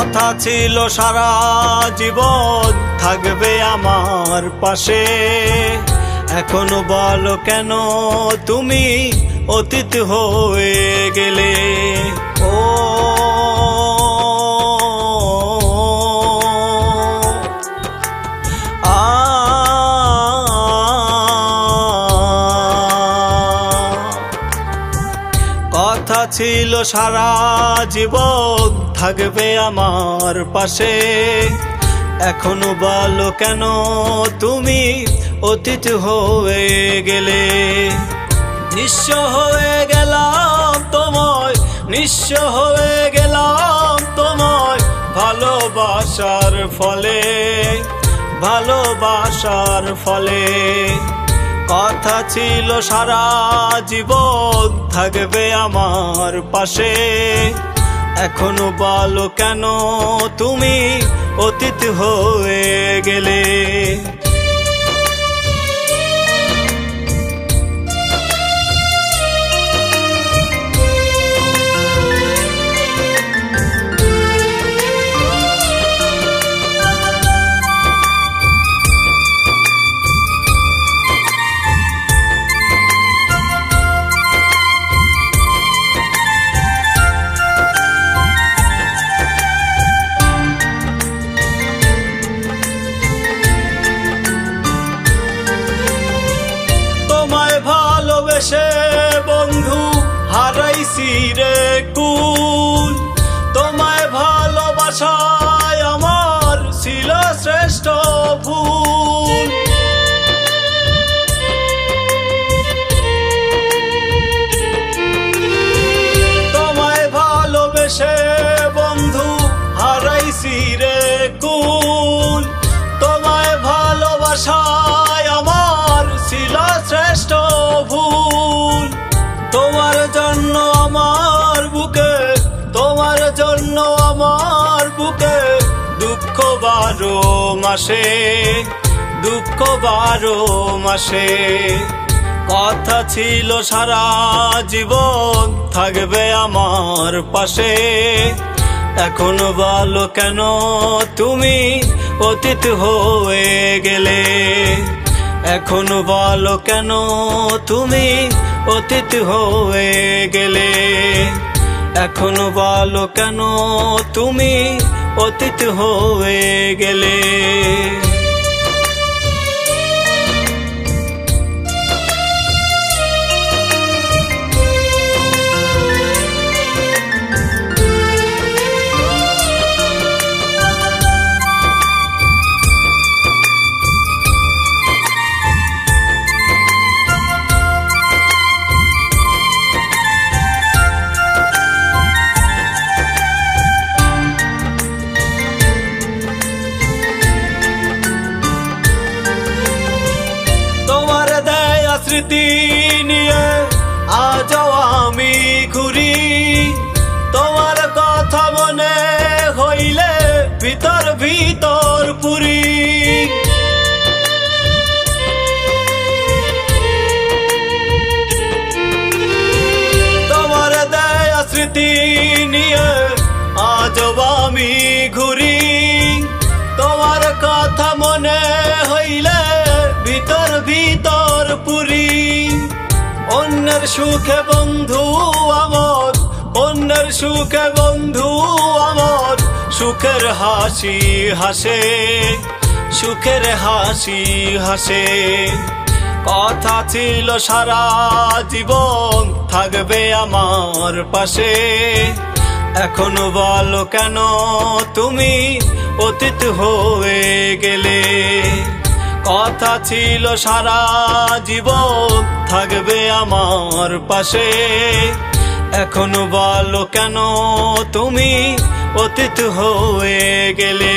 কথা ছিল সারা জীবন থাকবে আমার পাশে, এখনো বলো কেন তুমি অতীত হয়ে গেলে। ও কথা ছিল সারা জীবন থাকবে আমার পাশে, এখনো বলো কেন তুমি অতীত হয়ে গেলে। নিঃস্ব হয়ে গেলাম তোমায়, নিঃস্ব হয়ে গেলাম তোমায় ভালোবাসার ফলে, ভালোবাসার ফলে। কথা ছিল সারা জীবন থাকবে আমার পাশে, এখনো বলো কেন তুমি অতীত হয়ে গেলে। ভালোবেসে বন্ধু হারাইছি রে কুল, তোমায় ভালোবাসায় আমার ছিল শ্রেষ্ঠ ভুল। তোমায় ভালোবেসে বন্ধু হারাইছি রে কুল, তোমায় ভালোবাসায় আমার ছিল শ্রেষ্ঠ ভুল। তোমার জন্য আমার বুকে, তোমার জন্য আমার বুকে দুঃখ 12 মাসে, দুঃখ 12 মাসে। কথা ছিল সারা জীবন থাকবে আমার পাশে, এখনো বলো কেন তুমি অতীত হয়ে গেলে। এখনো বলো কেন তুমি অতীত হয়ে গেলে, এখনো বলো কেন তুমি অতীত হয়ে গেলে। স্মৃতি নিয়ে আজও আমি ঘুরি, তোমার কথা মনে হইলে ভিতর ভিতর পুরি। তোমার দেয়া স্মৃতি নিয়ে আজও আমি ঘুরি, তোমার কথা মনে হইলে ভিতর ভিতর পুরি। অন্যের সুখে বন্ধু আমার, অন্যের সুখে বন্ধু আমার সুখের হাসি হাসে, সুখের হাসি হাসে। কথা ছিল সারা জীবন থাকবে আমার পাশে, এখনো বলো কেন তুমি অতীত হয়ে গেলে। কথা ছিল সারা জীবন থাকবে আমার পাশে, এখনো বলো কেন তুমি অতীত হয়ে গেলে।